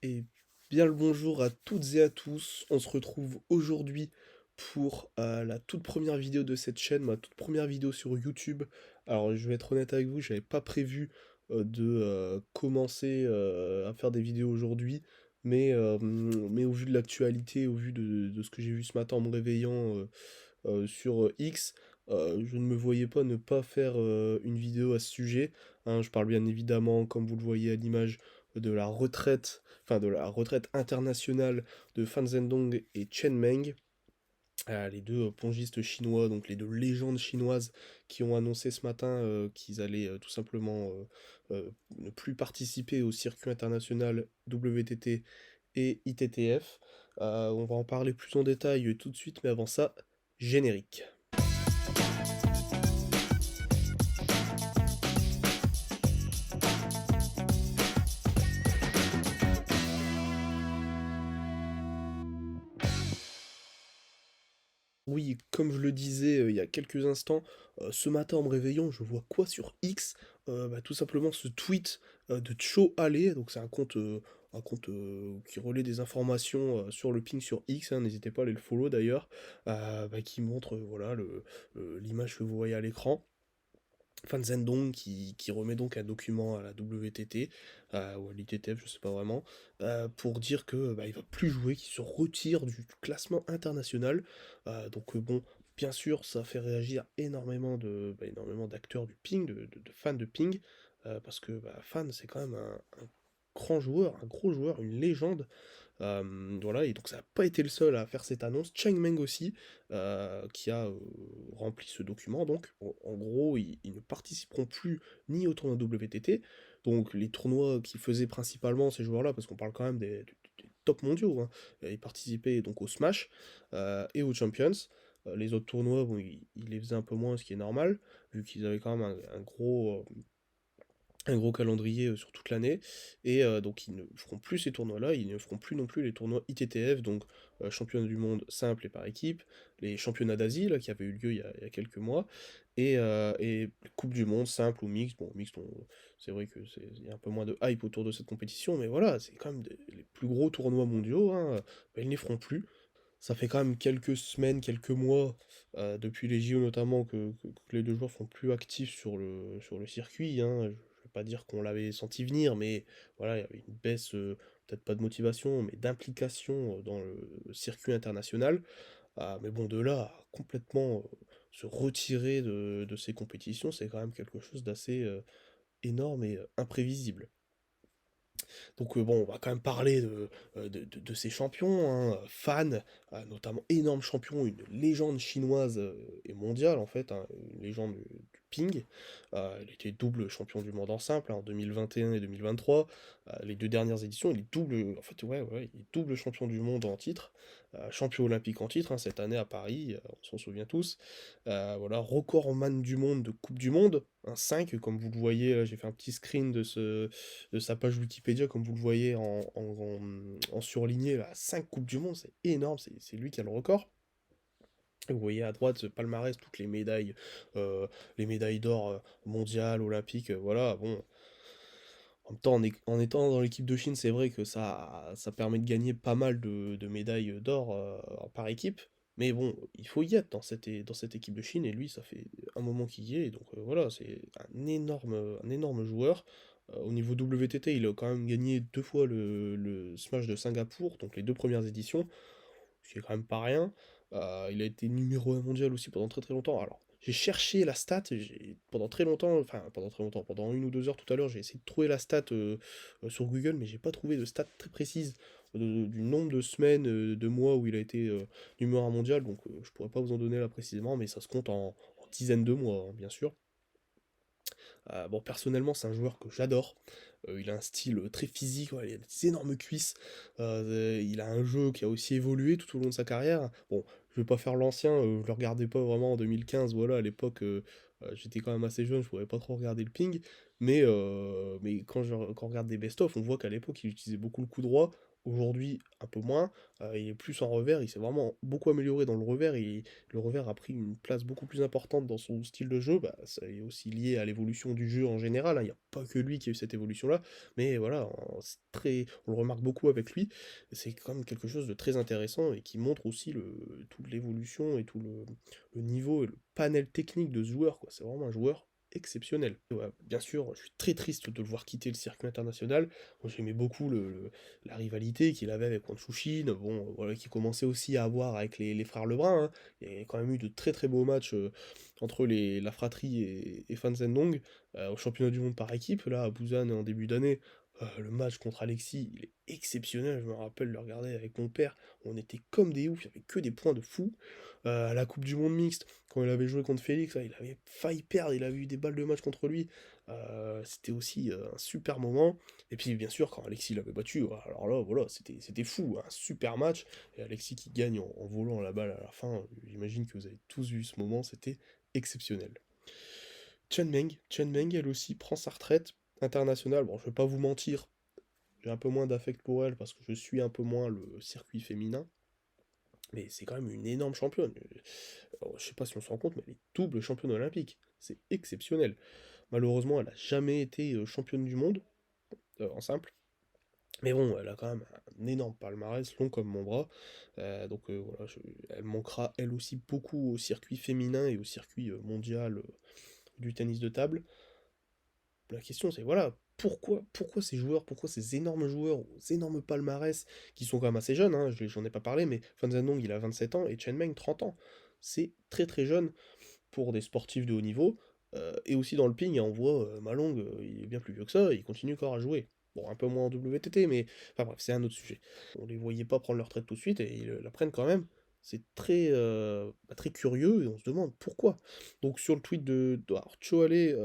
Et bien le bonjour à toutes et à tous. On se retrouve aujourd'hui pour la toute première vidéo de cette chaîne, ma toute première vidéo sur YouTube. Alors je vais être honnête avec vous, j'avais pas prévu de commencer à faire des vidéos aujourd'hui, mais au vu de l'actualité, au vu de ce que j'ai vu ce matin en me réveillant sur X, je ne me voyais pas ne pas faire une vidéo à ce sujet, hein. Je parle bien évidemment, comme vous le voyez à l'image, de la retraite, enfin de la retraite internationale de Fan Zhendong et Chen Meng, les deux pongistes chinois, donc les deux légendes chinoises qui ont annoncé ce matin qu'ils allaient tout simplement ne plus participer au circuit international WTT et ITTF. On va en parler plus en détail tout de suite, mais avant ça, générique. Oui, comme je le disais il y a quelques instants, ce matin en me réveillant, je vois quoi sur X? Tout simplement ce tweet de Cho Ale, donc c'est un compte qui relaie des informations sur le ping sur X, hein, n'hésitez pas à aller le follow d'ailleurs, qui montre voilà l'image que vous voyez à l'écran. Fan Zhendong qui remet donc un document à la WTT, ou à l'ITTF, je sais pas vraiment, pour dire que il va plus jouer, qu'il se retire du classement international. Bon, bien sûr, ça fait réagir énormément d'acteurs du ping, de fans de ping, parce que Fan, c'est quand même un grand joueur, un gros joueur, une légende. Voilà, et donc ça n'a pas été le seul à faire cette annonce. Cheng Meng aussi, qui a rempli ce document. Donc, en gros, ils ne participeront plus ni au tournoi WTT, donc les tournois qui faisaient principalement ces joueurs-là, parce qu'on parle quand même des top mondiaux, hein. Ils participaient donc au Smash et aux Champions. Les autres tournois, bon, ils les faisaient un peu moins, ce qui est normal, vu qu'ils avaient quand même un gros calendrier sur toute l'année, et donc ils ne feront plus ces tournois-là, ils ne feront plus non plus les tournois ITTF, donc championnat du monde simple et par équipe, les championnats d'Asie, là, qui avaient eu lieu il y a quelques mois, et Coupe du monde simple ou mixte. Bon, mixte, c'est vrai il y a un peu moins de hype autour de cette compétition, mais voilà, c'est quand même les plus gros tournois mondiaux, hein, ils ne les feront plus. Ça fait quand même quelques semaines, quelques mois, depuis les JO notamment, que les deux joueurs sont plus actifs sur le circuit, hein. Je vais pas dire qu'on l'avait senti venir, mais voilà, il y avait une baisse, peut-être pas de motivation, mais d'implication dans le circuit international. Mais bon, de là à complètement se retirer de ces compétitions, c'est quand même quelque chose d'assez énorme et imprévisible. Donc bon, on va quand même parler de ces champions, hein. Fan, notamment énorme champion, une légende chinoise et mondiale en fait, hein, une légende du ping. Il était double champion du monde en simple, hein, en 2021 et 2023. Les deux dernières éditions, il est double, en fait ouais, il est double champion du monde en titre, champion olympique en titre, hein, cette année à Paris, on s'en souvient tous. Voilà, recordman du monde de Coupe du Monde, un 5 comme vous le voyez, là j'ai fait un petit screen de sa page Wikipédia, comme vous le voyez en surligné, là, 5 Coupes du Monde, c'est énorme, c'est lui qui a le record. Et vous voyez à droite ce palmarès, toutes les médailles d'or mondiales, olympiques, voilà, bon. En même temps, en étant dans l'équipe de Chine, c'est vrai que ça permet de gagner pas mal de médailles d'or par équipe. Mais bon, il faut y être dans cette équipe de Chine, et lui, ça fait un moment qu'il y est, et donc voilà, c'est un énorme joueur. Au niveau WTT, il a quand même gagné 2 fois le Smash de Singapour, donc les 2 premières éditions, ce qui est quand même pas rien. Il a été numéro 1 mondial aussi pendant très très longtemps. Alors, j'ai cherché la stat, pendant très longtemps, enfin pendant très longtemps, pendant 1 ou 2 heures tout à l'heure, j'ai essayé de trouver la stat sur Google, mais j'ai pas trouvé de stat très précise du nombre de semaines, de mois où il a été numéro 1 mondial, donc je pourrais pas vous en donner là précisément, mais ça se compte en dizaines de mois, hein, bien sûr. Bon, personnellement, c'est un joueur que j'adore. Il a un style très physique, ouais, il a des énormes cuisses. Il a un jeu qui a aussi évolué tout au long de sa carrière. Bon, je vais pas faire l'ancien, je le regardais pas vraiment en 2015, voilà, à l'époque, j'étais quand même assez jeune, je pouvais pas trop regarder le ping. Mais quand on regarde des best-of, on voit qu'à l'époque, il utilisait beaucoup le coup droit. Aujourd'hui, un peu moins, il est plus en revers, il s'est vraiment beaucoup amélioré dans le revers et le revers a pris une place beaucoup plus importante dans son style de jeu. Bah, ça est aussi lié à l'évolution du jeu en général, hein. Il n'y a pas que lui qui a eu cette évolution-là, mais voilà, c'est très on le remarque beaucoup avec lui. C'est quand même quelque chose de très intéressant et qui montre aussi toute l'évolution et tout le niveau et le panel technique de ce joueur, quoi. C'est vraiment un joueur exceptionnel. Ouais, bien sûr, je suis très triste de le voir quitter le circuit international. Moi, j'aimais beaucoup la rivalité qu'il avait avec Wang Chushin, bon, voilà, qui commençait aussi à avoir avec les frères Lebrun, hein. Il y a quand même eu de très très beaux matchs entre la fratrie et Fan Zhendong au championnat du monde par équipe, là, à Busan en début d'année. Le match contre Alexis, il est exceptionnel, je me rappelle le regarder avec mon père, on était comme des oufs, il n'y avait que des points de fou. À la Coupe du Monde mixte, quand il avait joué contre Félix, là, il avait failli perdre, il avait eu des balles de match contre lui. C'était aussi un super moment. Et puis bien sûr, quand Alexis l'avait battu, alors là, voilà, c'était fou, un super match. Et Alexis qui gagne en volant la balle à la fin, j'imagine que vous avez tous vu ce moment, c'était exceptionnel. Chen Meng, elle aussi, prend sa retraite internationale. Bon, je vais pas vous mentir, j'ai un peu moins d'affect pour elle parce que je suis un peu moins le circuit féminin. Mais c'est quand même une énorme championne. Alors, je sais pas si on se rend compte, mais elle est double championne olympique. C'est exceptionnel. Malheureusement, elle n'a jamais été championne du monde en simple. Mais bon, elle a quand même un énorme palmarès, long comme mon bras. Voilà, elle manquera elle aussi beaucoup au circuit féminin et au circuit mondial du tennis de table. La question c'est voilà, pourquoi ces joueurs, pourquoi ces énormes joueurs, ces énormes palmarès, qui sont quand même assez jeunes, hein, j'en ai pas parlé, mais Fan Zhendong il a 27 ans et Chen Meng 30 ans. C'est très très jeune pour des sportifs de haut niveau. Et aussi dans le ping, on voit Malong, il est bien plus vieux que ça, et il continue encore à jouer. Bon, un peu moins en WTT, mais enfin bref, c'est un autre sujet. On les voyait pas prendre leur retraite tout de suite, et ils la prennent quand même. C'est très, très curieux, et on se demande pourquoi. Donc sur le tweet alors, Choale,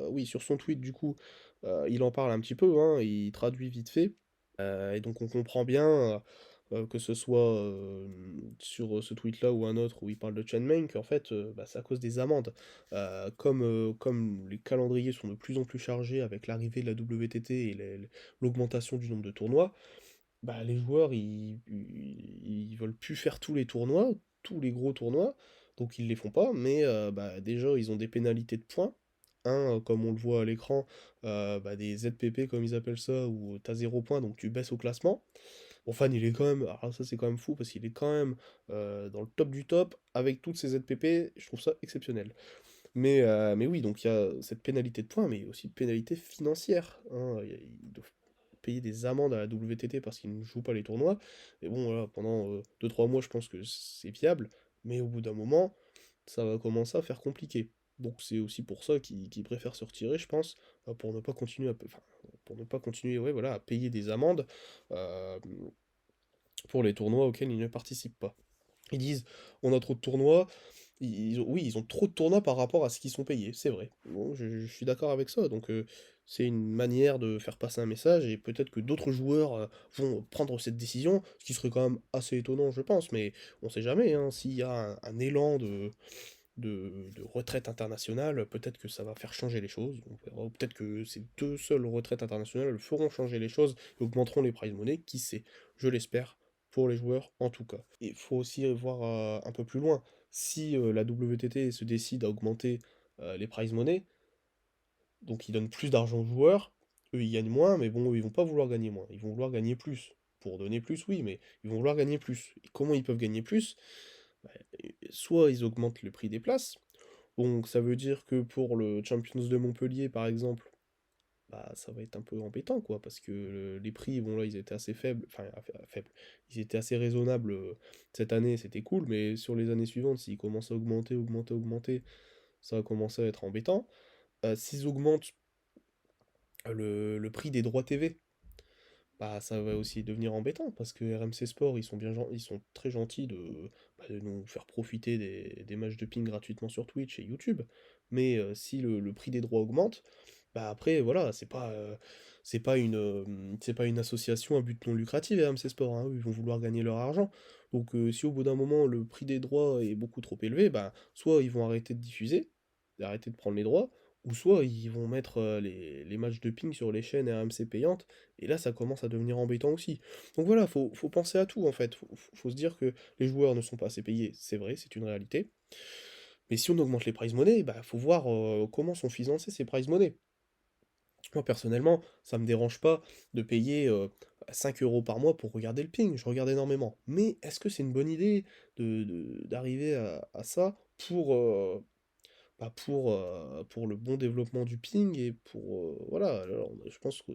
oui, sur son tweet, du coup, il en parle un petit peu, hein, il traduit vite fait. Et donc on comprend bien, que ce soit sur ce tweet-là ou un autre où il parle de Chen Meng, qu'en fait, bah, c'est à cause des amendes. Comme les calendriers sont de plus en plus chargés avec l'arrivée de la WTT et l'augmentation du nombre de tournois, bah, les joueurs, ils veulent plus faire tous les tournois, tous les gros tournois, donc ils les font pas, mais bah, déjà, ils ont des pénalités de points. Un, comme on le voit à l'écran, bah, des ZPP comme ils appellent ça, où t'as 0 points, donc tu baisses au classement. Bon, Fan, il est quand même, alors ça c'est quand même fou, parce qu'il est quand même dans le top du top, avec toutes ces ZPP, je trouve ça exceptionnel. Mais oui, donc il y a cette pénalité de points, mais aussi de pénalité financière, hein. Ils doivent payer des amendes à la WTT parce qu'ils ne jouent pas les tournois. Et bon, voilà, pendant 2-3 mois, je pense que c'est viable, mais au bout d'un moment, ça va commencer à faire compliqué. Donc c'est aussi pour ça qu'ils préfèrent se retirer, je pense, pour ne pas continuer enfin, pour ne pas continuer, ouais, voilà, à payer des amendes euh, pour les tournois auxquels ils ne participent pas. Ils disent, on a trop de tournois. Oui, ils ont trop de tournois par rapport à ce qu'ils sont payés, c'est vrai. Bon, je suis d'accord avec ça. Donc, c'est une manière de faire passer un message, et peut-être que d'autres joueurs vont prendre cette décision, ce qui serait quand même assez étonnant, je pense. Mais on sait jamais, hein, s'il y a un élan de retraite internationale, peut-être que ça va faire changer les choses. On verra. Ou peut-être que ces deux seules retraites internationales feront changer les choses et augmenteront les prize money, qui sait. Je l'espère, pour les joueurs en tout cas. Il faut aussi voir un peu plus loin. Si la WTT se décide à augmenter les prize money, donc ils donnent plus d'argent aux joueurs, eux ils gagnent moins, mais bon, eux, ils vont pas vouloir gagner moins, ils vont vouloir gagner plus. Pour donner plus, oui, mais ils vont vouloir gagner plus. Et comment ils peuvent gagner plus? Bah, soit ils augmentent le prix des places, donc ça veut dire que pour le Champions de Montpellier, par exemple, bah ça va être un peu embêtant, quoi, parce que les prix, bon là, ils étaient assez faibles, enfin faibles, ils étaient assez raisonnables cette année, c'était cool, mais sur les années suivantes, s'ils commencent à augmenter, ça va commencer à être embêtant. S'ils augmentent le prix des droits TV, bah ça va aussi devenir embêtant, parce que RMC Sport, ils sont très gentils de nous faire profiter des matchs de ping gratuitement sur Twitch et YouTube, mais si le prix des droits augmente, bah après, voilà, c'est pas une association à but non lucratif, RMC Sport, hein, eux, ils vont vouloir gagner leur argent. Donc si au bout d'un moment, le prix des droits est beaucoup trop élevé, bah soit ils vont arrêter de diffuser, arrêter de prendre les droits, ou soit ils vont mettre les matchs de ping sur les chaînes RMC payantes, et là ça commence à devenir embêtant aussi. Donc voilà, faut penser à tout en fait. Faut se dire que les joueurs ne sont pas assez payés, c'est vrai, c'est une réalité. Mais si on augmente les prize money, bah faut voir comment sont financés ces prize money. Moi personnellement, ça me dérange pas de payer 5 € par mois pour regarder le ping, je regarde énormément. Mais est-ce que c'est une bonne idée d'arriver à ça pour le bon développement du ping et voilà, alors, je pense que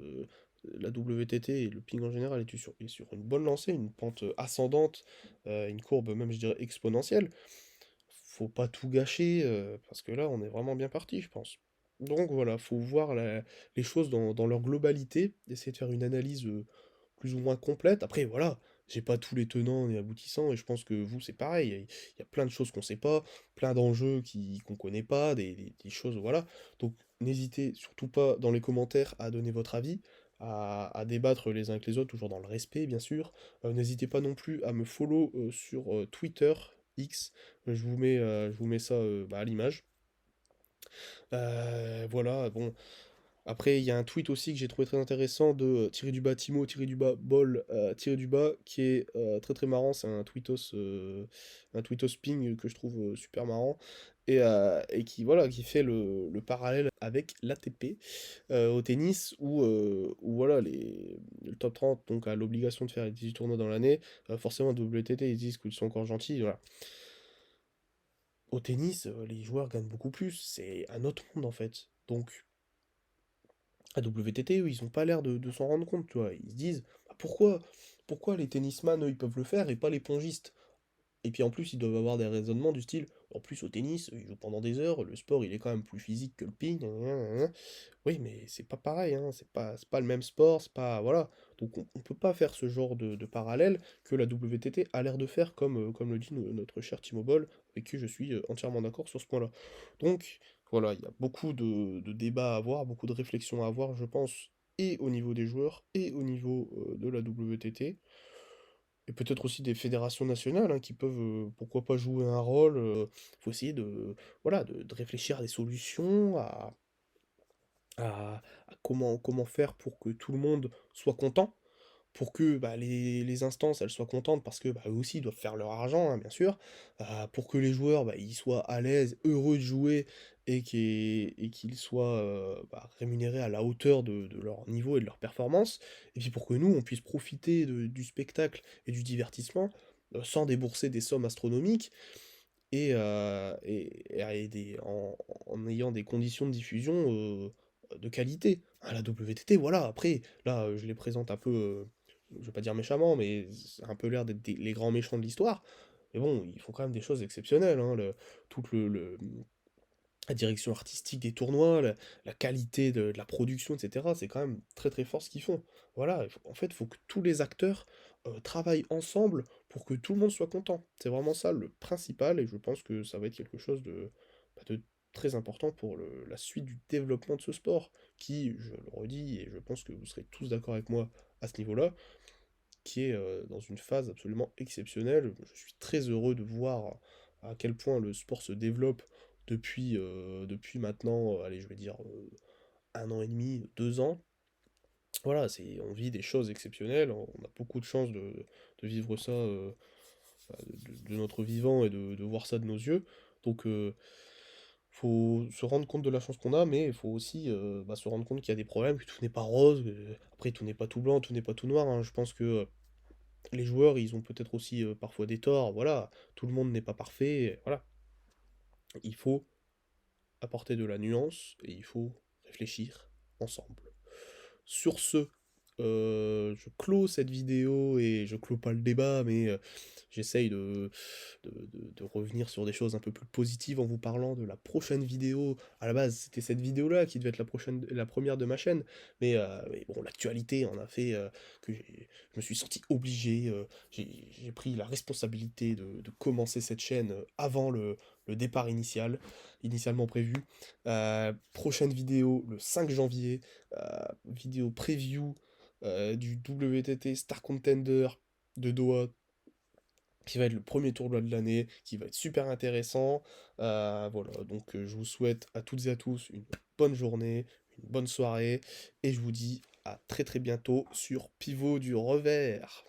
la WTT et le ping en général est sur une bonne lancée, une pente ascendante, une courbe même je dirais exponentielle. Faut pas tout gâcher, parce que là on est vraiment bien parti je pense. Donc voilà, faut voir les choses dans leur globalité, essayer de faire une analyse plus ou moins complète. Après voilà, j'ai pas tous les tenants et aboutissants, et je pense que vous c'est pareil, il y a plein de choses qu'on sait pas, plein d'enjeux qu'on connaît pas, des choses, voilà. Donc n'hésitez surtout pas dans les commentaires à donner votre avis, à débattre les uns avec les autres, toujours dans le respect bien sûr. N'hésitez pas non plus à me follow sur Twitter, X, je vous mets ça à l'image. Voilà, bon, après, il y a un tweet aussi que j'ai trouvé très intéressant de tirer du bas Timo, tirer du bas Ball, tirer du bas, qui est très très marrant. C'est un tweetos ping que je trouve super marrant. Et qui, voilà, qui fait le parallèle avec l'ATP au tennis, où voilà, le top 30 donc, a l'obligation de faire les 18 tournois dans l'année. Forcément, WTT, ils disent qu'ils sont encore gentils. Voilà. Au tennis, les joueurs gagnent beaucoup plus. C'est un autre monde en fait. Donc, à WTT, eux, ils ont pas l'air de s'en rendre compte, tu vois. Ils se disent, bah, pourquoi les tennisman, eux, ils peuvent le faire et pas les pongistes? Et puis en plus, ils doivent avoir des raisonnements du style, en plus au tennis, ils jouent pendant des heures, le sport, il est quand même plus physique que le ping. Gna gna gna gna. Oui, mais c'est pas pareil, hein, c'est pas le même sport, c'est pas. Voilà. Donc on peut pas faire ce genre de parallèle que la WTT a l'air de faire, comme le dit notre cher Timo Boll, avec qui je suis entièrement d'accord sur ce point-là. Donc voilà, il y a beaucoup de débats à avoir, beaucoup de réflexions à avoir, je pense, et au niveau des joueurs, et au niveau de la WTT. Et peut-être aussi des fédérations nationales, hein, qui peuvent, pourquoi pas, jouer un rôle. Faut essayer voilà, de réfléchir à des solutions, à comment faire pour que tout le monde soit content, pour que bah, les instances elles soient contentes parce que bah, eux aussi ils doivent faire leur argent, hein, bien sûr, pour que les joueurs bah, ils soient à l'aise, heureux de jouer, et qu'ils soient rémunérés à la hauteur de leur niveau et de leur performance, et puis pour que nous on puisse profiter du spectacle et du divertissement sans débourser des sommes astronomiques et en ayant des conditions de diffusion de qualité. À la WTT, voilà, après, là, je les présente un peu, je vais pas dire méchamment, mais c'est un peu l'air d'être les grands méchants de l'histoire. Mais bon, ils font quand même des choses exceptionnelles, hein, toute la direction artistique des tournois, la qualité de la production, etc. C'est quand même très très fort ce qu'ils font. Voilà, en fait, il faut que tous les acteurs travaillent ensemble pour que tout le monde soit content. C'est vraiment ça le principal, et je pense que ça va être quelque chose de très important pour la suite du développement de ce sport, qui, je le redis, et je pense que vous serez tous d'accord avec moi à ce niveau-là, qui est dans une phase absolument exceptionnelle. Je suis très heureux de voir à quel point le sport se développe depuis maintenant, allez, je vais dire 1 an et demi, 2 ans. Voilà, on vit des choses exceptionnelles, on a beaucoup de chance de vivre ça de notre vivant, et de voir ça de nos yeux. Donc, faut se rendre compte de la chance qu'on a, mais il faut aussi se rendre compte qu'il y a des problèmes, que tout n'est pas rose. Après, tout n'est pas tout blanc, tout n'est pas tout noir, hein. Je pense que les joueurs, ils ont peut-être aussi parfois des torts, voilà, tout le monde n'est pas parfait, voilà. Il faut apporter de la nuance et il faut réfléchir ensemble. Sur ce, je clôt cette vidéo, et je clôt pas le débat, mais j'essaye de revenir sur des choses un peu plus positives en vous parlant de la prochaine vidéo. À la base, c'était cette vidéo-là qui devait être la première de ma chaîne, mais bon, l'actualité en a fait que je me suis senti obligé, j'ai pris la responsabilité de commencer cette chaîne avant le départ initialement prévu. Prochaine vidéo le 5 janvier, vidéo preview du WTT Star Contender de Doha, qui va être le premier tournoi de l'année, qui va être super intéressant. Voilà, donc je vous souhaite à toutes et à tous une bonne journée, une bonne soirée, et je vous dis à très très bientôt sur Pivot du Revers.